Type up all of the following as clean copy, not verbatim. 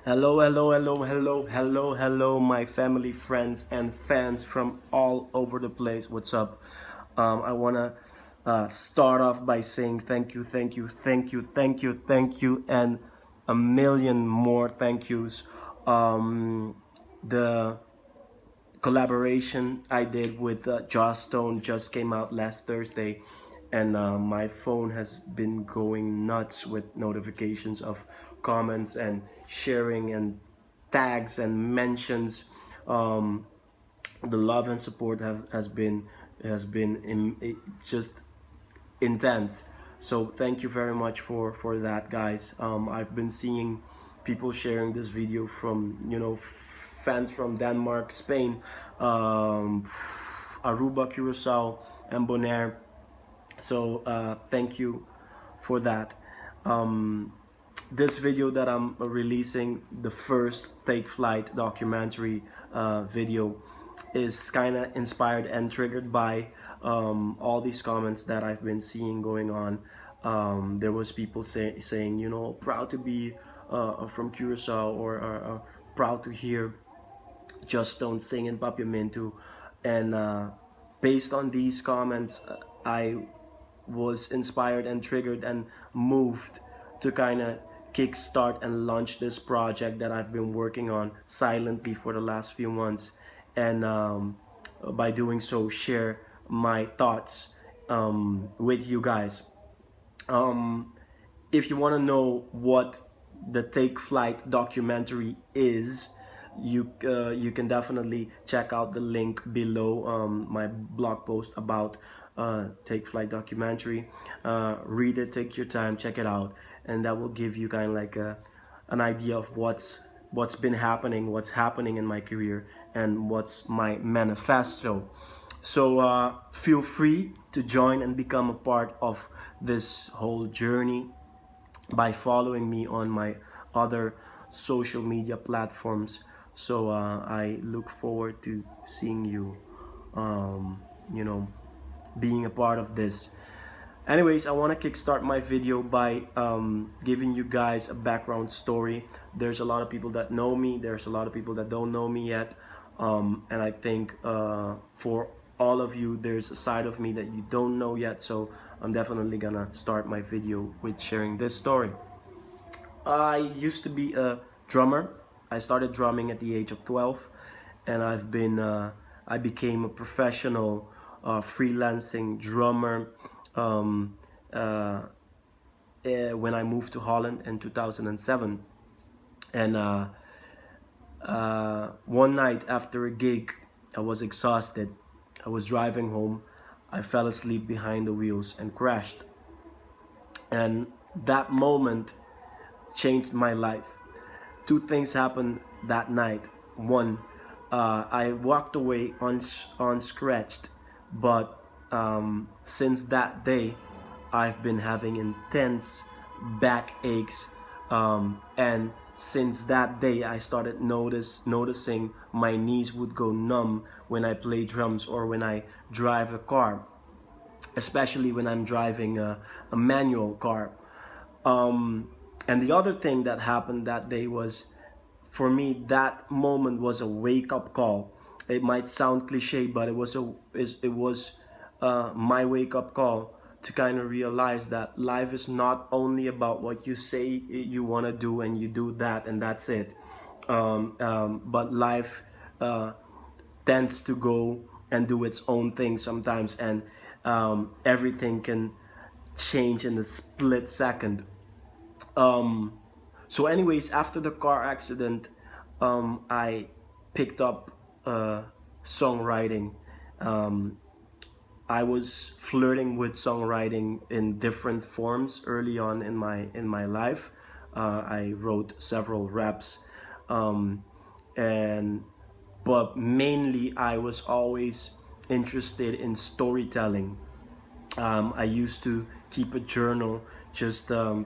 Hello, hello, hello, hello, hello, hello, my family, friends, and fans from all over the place. What's up? I want to start off by saying thank you, thank you, thank you, thank you, thank you, and a million more thank yous. The collaboration I did with Joss Stone just came out last Thursday, and my phone has been going nuts with notifications of comments and sharing and tags and mentions. Um, the love and support has been just intense. So thank you very much for that, guys. I've been seeing people sharing this video from fans from Denmark, Spain, Aruba, Curacao, and Bonaire. So thank you for that. This video that I'm releasing, the first Take Flight documentary video, is kind of inspired and triggered by all these comments that I've been seeing going on. There was people saying, proud to be from Curacao, or proud to hear Just Don't Sing in Papiamentu. And based on these comments, I was inspired and triggered and moved to kind of kickstart and launch this project that I've been working on silently for the last few months. And by doing so, share my thoughts with you guys. Um, if you want to know what the Take Flight documentary is, you can definitely check out the link below my blog post about Take Flight documentary. Read it, take your time, check it out, and that will give you kind of like an idea of what's been happening, what's happening in my career, and what's my manifesto. So feel free to join and become a part of this whole journey by following me on my other social media platforms. So I look forward to seeing you, um, you know, being a part of this. Anyways, I want to kickstart my video by giving you guys a background story. There's a lot of people that know me, there's a lot of people that don't know me yet. And I think for all of you, there's a side of me that you don't know yet. So I'm definitely gonna start my video with sharing this story. I used to be a drummer. I started drumming at the age of 12, and I became a professional freelancing drummer um, uh, when I moved to Holland in 2007. And one night after a gig, I was exhausted. I was driving home. I fell asleep behind the wheels and crashed. And that moment changed my life. Two things happened that night. One, I walked away unscratched, but since that day, I've been having intense back aches, and since that day, I started noticing my knees would go numb when I play drums or when I drive a car, especially when I'm driving a manual car. And the other thing that happened that day was, for me, that moment was a wake-up call. It might sound cliche, but it was my wake-up call to kind of realize that life is not only about what you say you want to do and you do that and that's it. But life tends to go and do its own thing sometimes, and everything can change in a split second. Um, so, anyways, after the car accident, I picked up songwriting. Um, I was flirting with songwriting in different forms early on in my life. I wrote several raps, um, and but mainly I was always interested in storytelling. I used to keep a journal, just um,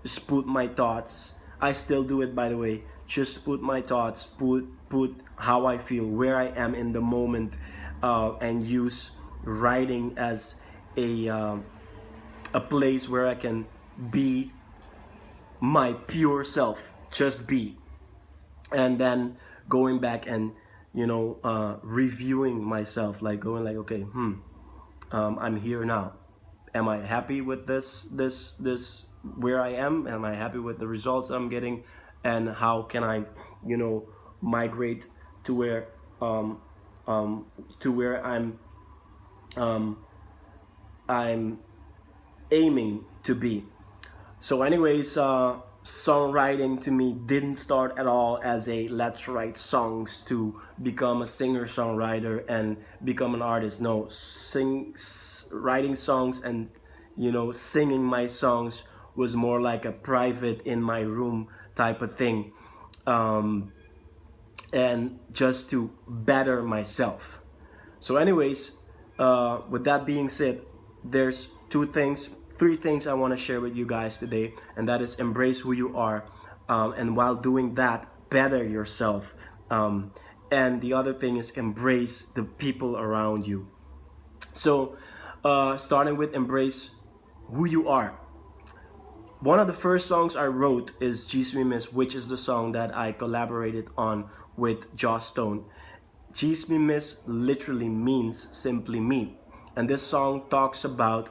just put my thoughts. I still do it, by the way. Just put my thoughts, put how I feel, where I am in the moment, and use writing as a place where I can be my pure self, just be, and then going back and reviewing myself, like going like, okay, I'm here now. Am I happy with this where I am I happy with the results I'm getting, and how can I migrate to where um, to where um, I'm aiming to be. So anyways, songwriting to me didn't start at all as a let's write songs to become a singer-songwriter and become an artist. No, writing songs and singing my songs was more like a private in my room type of thing, and just to better myself. So anyways, with that being said, there's three things I want to share with you guys today, and that is embrace who you are, and while doing that, better yourself. And the other thing is embrace the people around you. So, starting with embrace who you are. One of the first songs I wrote is jees, which is the song that I collaborated on with Joss Stone. Jees literally means simply me. And this song talks about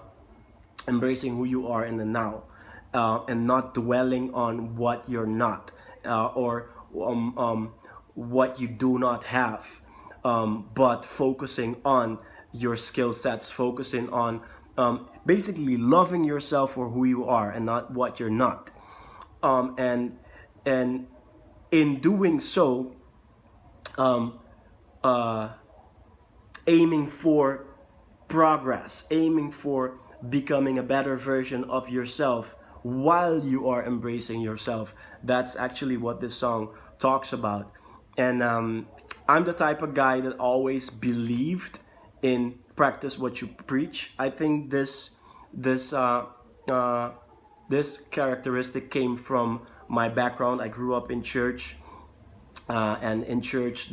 embracing who you are in the now, and not dwelling on what you're not, or what you do not have, but focusing on your skill sets, focusing on basically loving yourself for who you are and not what you're not. And in doing so, aiming for progress, aiming for becoming a better version of yourself while you are embracing yourself. That's actually what this song talks about. And I'm the type of guy that always believed in practice what you preach. I think this characteristic came from my background. I grew up in church, and in church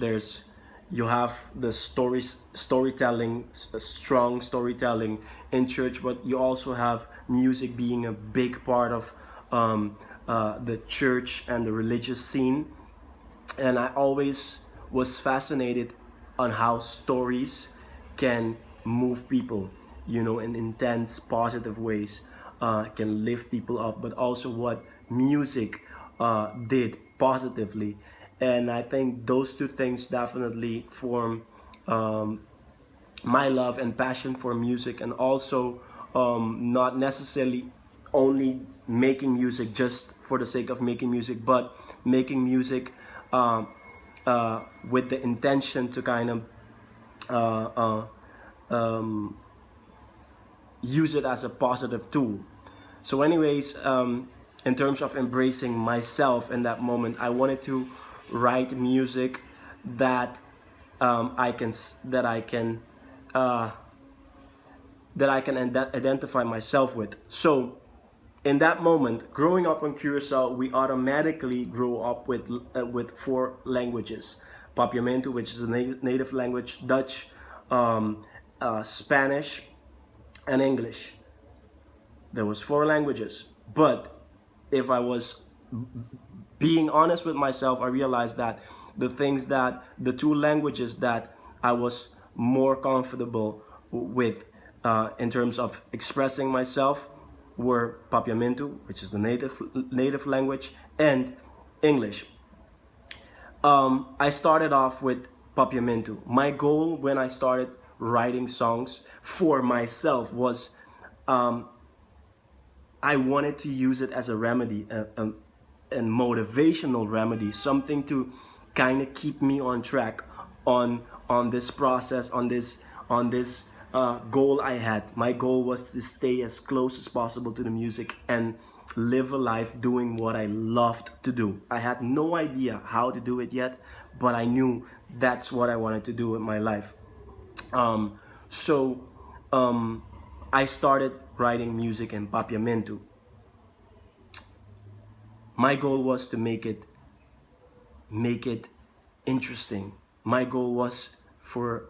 you have the storytelling, strong storytelling in church, but you also have music being a big part of the church and the religious scene. And I always was fascinated on how stories can move people, in intense, positive ways, can lift people up, but also what music did positively. And I think those two things definitely form my love and passion for music, and also not necessarily only making music just for the sake of making music, but making music with the intention to kind of use it as a positive tool. So anyways, in terms of embracing myself in that moment, I wanted to write music that I can identify myself with. So in that moment, growing up on Curacao, we automatically grow up with four languages: Papiamentu, which is a native language, Dutch, Spanish, and English. There was four languages, but if I was being honest with myself, I realized that the two languages that I was more comfortable with in terms of expressing myself were Papiamentu, which is the native language, and English. I started off with Papiamentu. My goal when I started writing songs for myself was I wanted to use it as a remedy, a motivational remedy, something to kind of keep me on track on this process, on this goal I had. My goal was to stay as close as possible to the music and live a life doing what I loved to do. I had no idea how to do it yet, but I knew that's what I wanted to do with my life. So I started writing music in Papiamentu. My goal was to make it interesting. My goal was for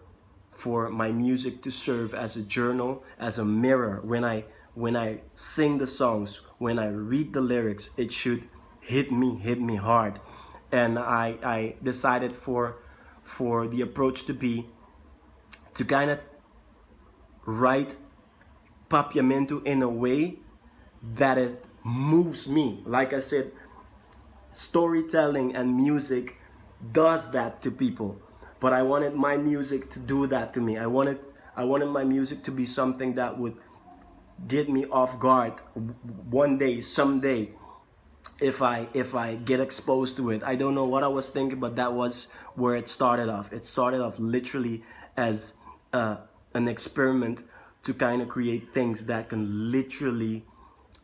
my music to serve as a journal, as a mirror. When I sing the songs, when I read the lyrics, it should hit me hard. And I decided for the approach to be to kind of write Papiamentu in a way that it moves me. Like I said, storytelling and music does that to people, but I wanted my music to do that to me. I wanted my music to be something that would get me off guard one day, someday, if I get exposed to it. I don't know what I was thinking, but that was where it started off. It started off literally as an experiment to kind of create things that can literally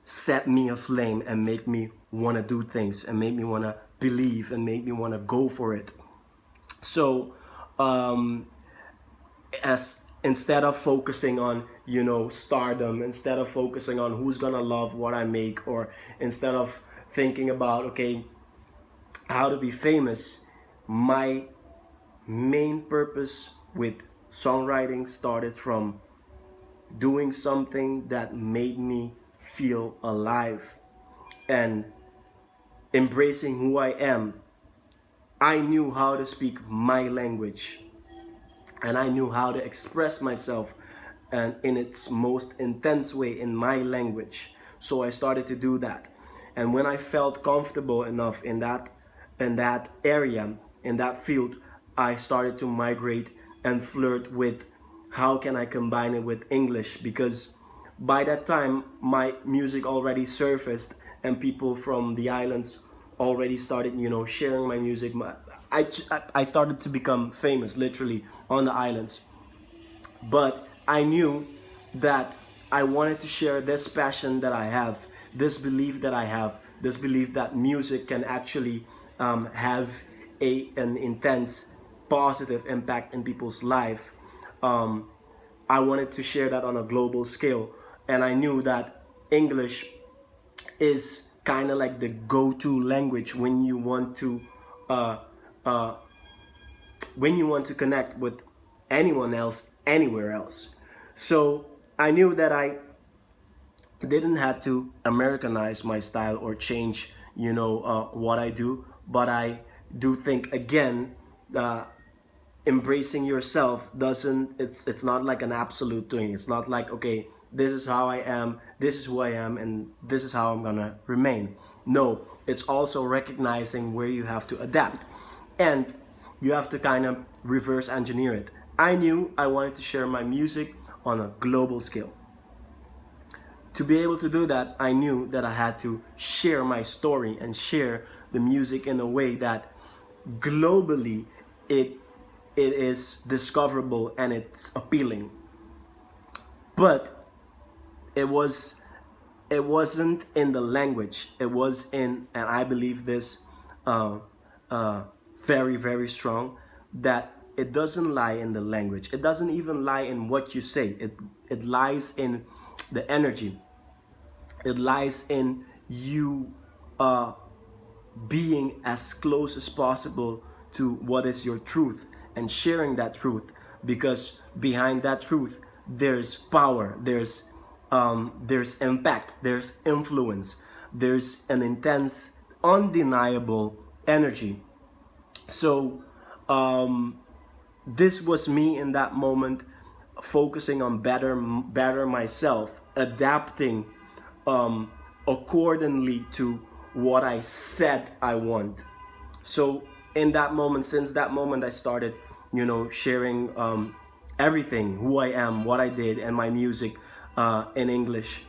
set me aflame and make me want to do things and make me want to believe and make me want to go for it. So as instead of focusing on stardom, instead of focusing on who's gonna love what I make, or instead of thinking about okay how to be famous, my main purpose with songwriting started from doing something that made me feel alive and embracing who I am. I knew how to speak my language, and I knew how to express myself and in its most intense way in my language. So I started to do that. And when I felt comfortable enough in that area, in that field, I started to migrate and flirt with how can I combine it with English, because by that time my music already surfaced and people from the islands already started sharing my music. I started to become famous literally on the islands, but I knew that I wanted to share this passion that I have, this belief that I have, this belief that music can actually have an intense positive impact in people's life. I wanted to share that on a global scale, and I knew that English is kind of like the go-to language when you want to uh, uh, connect with anyone else anywhere else. So I knew that I didn't have to Americanize my style or change what I do, but I do think again, embracing yourself doesn't it's not like an absolute thing. It's not like okay, this is how I am, this is who I am, and this is how I'm gonna remain. No, it's also recognizing where you have to adapt, and you have to kind of reverse engineer it. I knew I wanted to share my music on a global scale. To be able to do that, I knew that I had to share my story and share the music in a way that globally it is discoverable and it's appealing. But it wasn't in the language. It was in, and I believe this uh, very very strong, that it doesn't lie in the language. It doesn't even lie in what you say. It lies in the energy. It lies in you being as close as possible to what is your truth and sharing that truth, because behind that truth there's power, there's impact, there's influence, there's an intense undeniable energy. So this was me in that moment, focusing on better myself, adapting accordingly to what I said I want. So in that moment, since that moment, I started, sharing everything, who I am, what I did, and my music in English.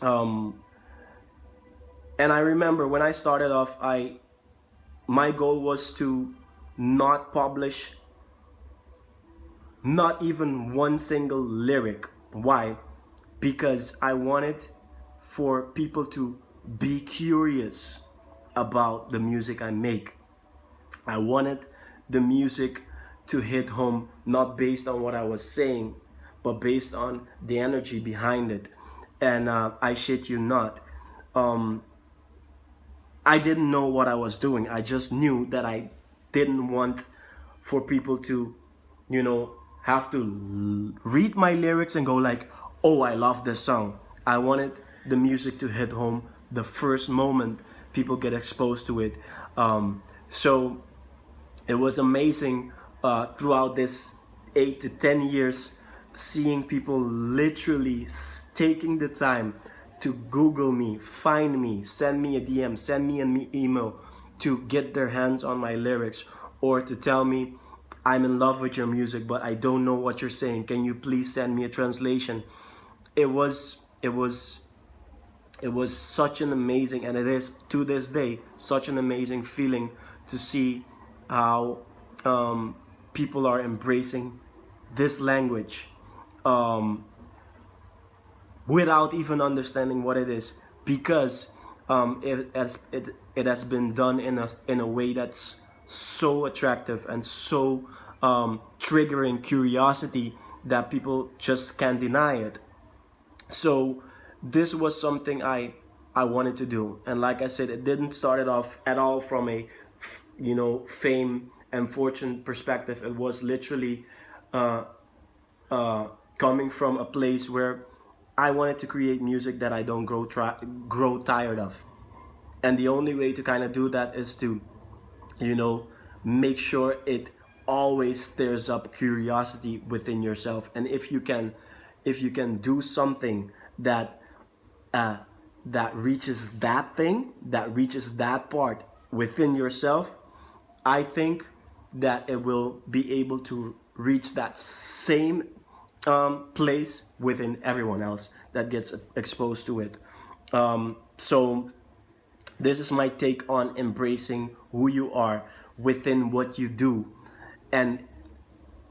And I remember when I started off, my goal was to not publish not even one single lyric. Why? Because I wanted for people to be curious about the music I make. I wanted the music to hit home, not based on what I was saying, but based on the energy behind it. And I shit you not, I didn't know what I was doing. I just knew that I didn't want for people to, have to read my lyrics and go like, oh, I love this song. I wanted the music to hit home the first moment people get exposed to it. So it was amazing throughout this 8 to 10 years, seeing people literally taking the time to Google me, find me, send me a DM, send me an email to get their hands on my lyrics, or to tell me, I'm in love with your music, but I don't know what you're saying. Can you please send me a translation? It was such an amazing, and it is to this day such an amazing feeling to see how people are embracing this language without even understanding what it is, because it has been done in a way that's so attractive and so triggering curiosity that people just can't deny it. So this was something I wanted to do, and like I said, it didn't start it off at all from a fame and fortune perspective. It was literally coming from a place where I wanted to create music that I don't grow tired of, and the only way to kind of do that is to make sure it always stirs up curiosity within yourself. And if you can do something that reaches that part within yourself, I think that it will be able to reach that same place within everyone else that gets exposed to it. So this is my take on embracing who you are within what you do, and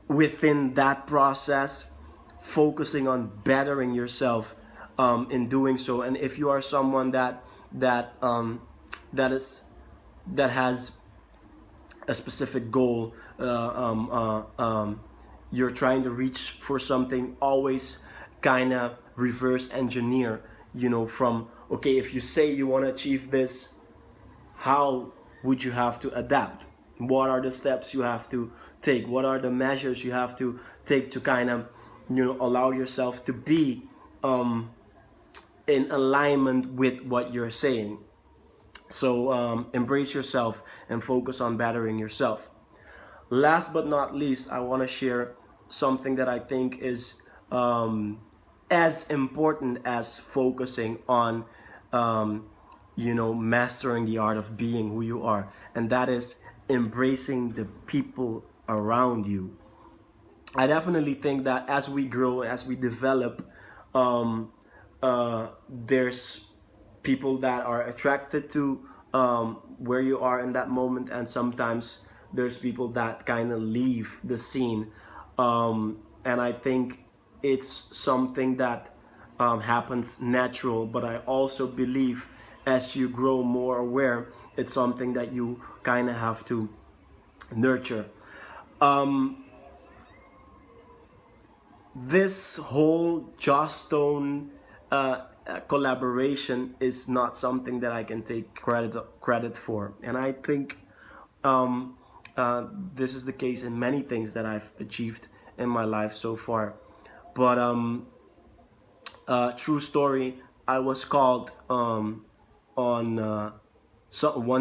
within that process, focusing on bettering yourself in doing so. And if you are someone that has a specific goal, you're trying to reach for something, always kind of reverse engineer, from, okay, if you say you want to achieve this, how would you have to adapt? What are the steps you have to take? What are the measures you have to take to kind of, allow yourself to be in alignment with what you're saying? So embrace yourself and focus on bettering yourself. Last but not least, I want to share something that I think is as important as focusing on mastering the art of being who you are, and that is embracing the people around you. I definitely think that as we grow, as we develop, there's people that are attracted to where you are in that moment, and sometimes there's people that kind of leave the scene. And I think it's something that happens natural, but I also believe as you grow more aware, it's something that you kind of have to nurture. This whole Jostone collaboration is not something that I can take credit for, and I think this is the case in many things that I've achieved in my life so far. But true story, I was called one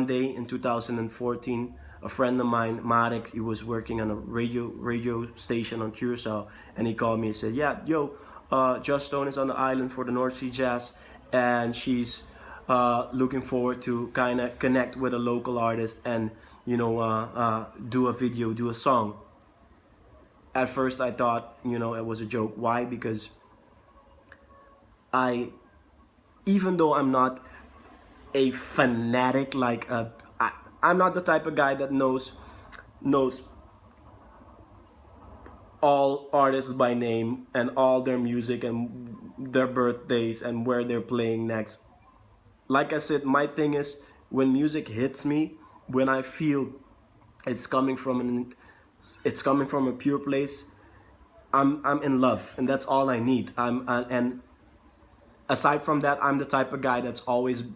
day in 2014. A friend of mine, Marek, he was working on a radio station on Curacao, and he called me and said, "Yeah, yo, Just Stone is on the island for the North Sea Jazz, and she's looking forward to kind of connect with a local artist and do a video, do a song." At first, I thought it was a joke. Why? Because even though I'm not a fanatic, I'm not the type of guy that knows all artists by name and all their music and their birthdays and where they're playing next. Like I said, my thing is, when music hits me, when I feel it's coming from a pure place, I'm in love, and that's all I need. And aside from that, I'm the type of guy that's always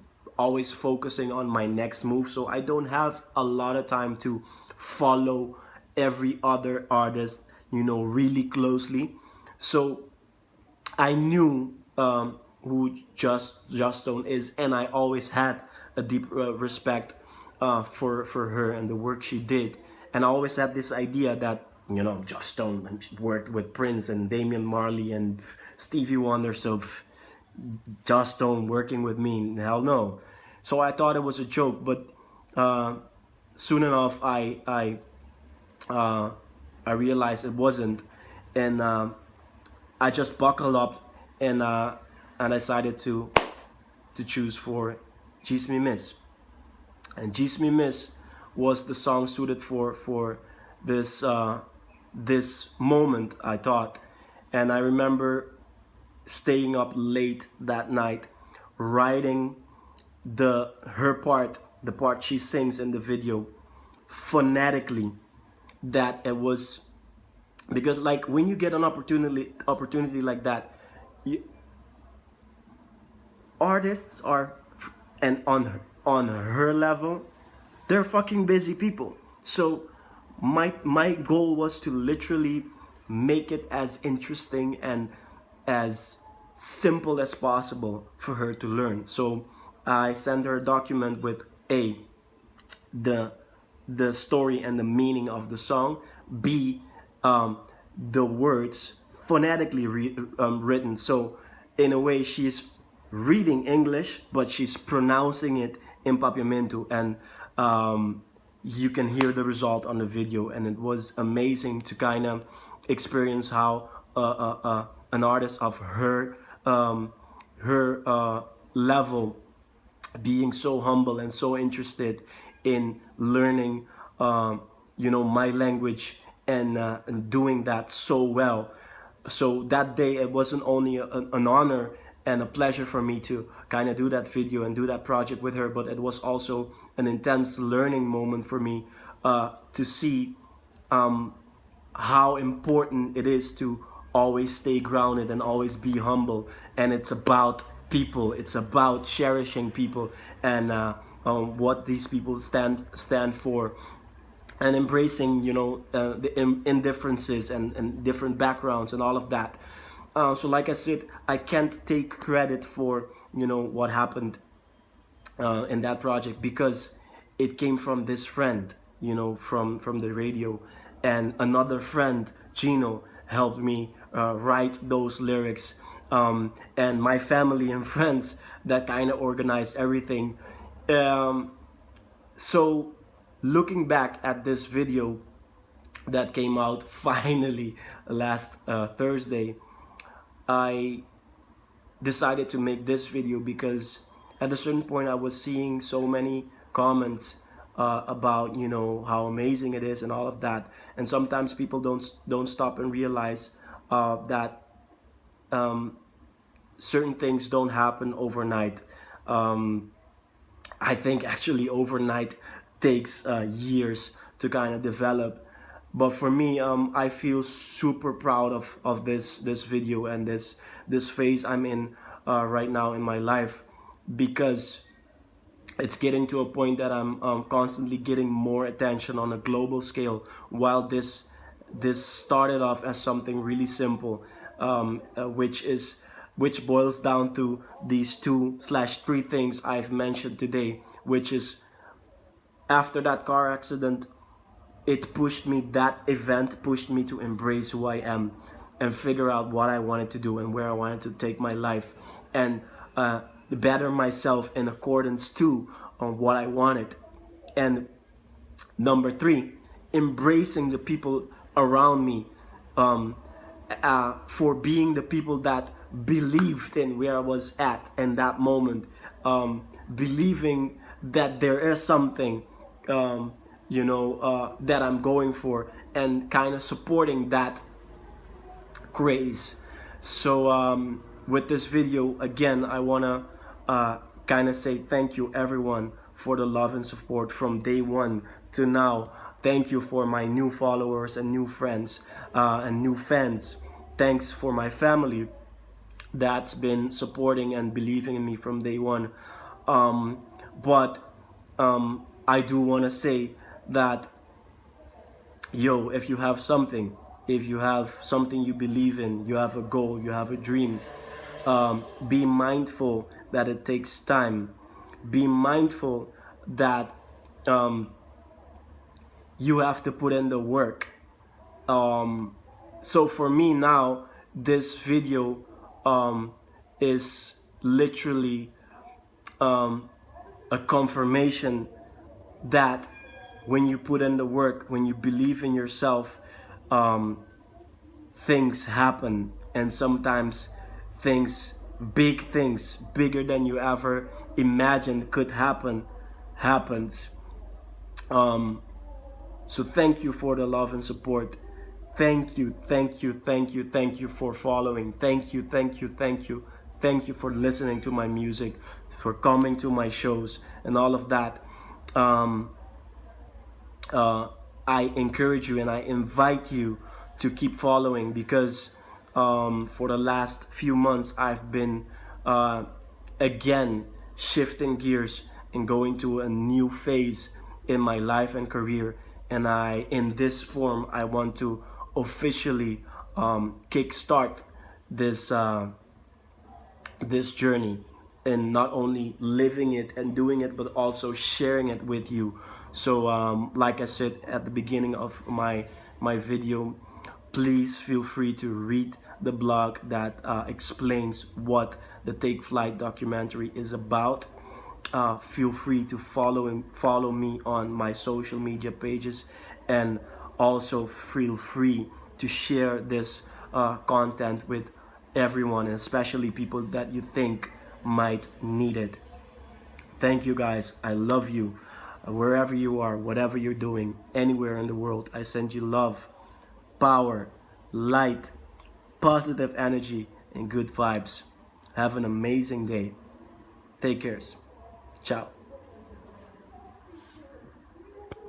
focusing on my next move, so I don't have a lot of time to follow every other artist really closely. So I knew who Just Stone is, and I always had a deep respect for her and the work she did. And I always had this idea that, you know, Joss Stone worked with Prince and Damian Marley and Stevie Wonder, so Joss Stone working with me, hell no. So I thought it was a joke, but soon enough I realized it wasn't, and I just buckled up and I decided to choose for Jees Me Miss. And Jees Me Miss was the song suited for this this moment, I thought. And I remember staying up late that night writing the part she sings in the video phonetically, that it was, because like when you get an opportunity like that, artists are, and on her level, they're fucking busy people. So my goal was to literally make it as interesting and as simple as possible for her to learn. So I sent her a document with the story and the meaning of the song, B, the words phonetically written. So in a way, she's reading English, but she's pronouncing it in Papiamentu, and you can hear the result on the video. And it was amazing to kind of experience how an artist of her level, being so humble and so interested in learning, you know, my language, and doing that so well. So that day, it wasn't only an honor and a pleasure for me to kind of do that video and do that project with her, but it was also an intense learning moment for me to see how important it is to always stay grounded and always be humble. And it's about people, it's about cherishing people, and what these people stand for, and embracing, you know, the indifferences and different backgrounds and all of that. So like I said, I can't take credit for, you know, what happened in that project, because it came from this friend, you know, from the radio, and another friend, Gino, helped me write those lyrics, and my family and friends that kind of organized everything. So looking back at this video that came out finally last Thursday, I decided to make this video because at a certain point I was seeing so many comments about, you know, how amazing it is and all of that, and sometimes people don't stop and realize that certain things don't happen overnight. I think actually overnight takes years to kind of develop. But for me, I feel super proud of this video and this phase I'm in right now in my life, because it's getting to a point that I'm constantly getting more attention on a global scale, while this started off as something really simple, which boils down to these 2/3 things I've mentioned today, which is, after that car accident, that event pushed me to embrace who I am and figure out what I wanted to do and where I wanted to take my life, and better myself in accordance to what I wanted. And number 3, embracing the people around me, for being the people that believed in where I was at in that moment, believing that there is something, you know, that I'm going for, and kind of supporting that craze. So with this video, again, I want to kind of say thank you everyone for the love and support from day one to now. Thank you for my new followers and new friends and new fans. Thanks for my family that's been supporting and believing in me from day one. But I do want to say that, yo, if you have something you believe in, you have a goal, you have a dream, be mindful that it takes time. be mindful that you have to put in the work. So for me now, this video is literally a confirmation that when you put in the work, when you believe in yourself, things happen. And sometimes things, big things, bigger than you ever imagined could happen, happens. So thank you for the love and support. Thank you, thank you, thank you, thank you for following. Thank you, thank you, thank you. Thank you for listening to my music, for coming to my shows and all of that. I encourage you and I invite you to keep following, because for the last few months I've been again shifting gears and going to a new phase in my life and career. And in this form, I want to officially kickstart this this journey, and not only living it and doing it, but also sharing it with you. So like I said at the beginning of my video, please feel free to read the blog that explains what the Take Flight documentary is about. Feel free to follow me on my social media pages, and also feel free to share this content with everyone, and especially people that you think might need it. Thank you guys. I love you. Wherever you are, whatever you're doing, anywhere in the world, I send you love, power, light, positive energy, and good vibes. Have an amazing day. Take care. Ciao.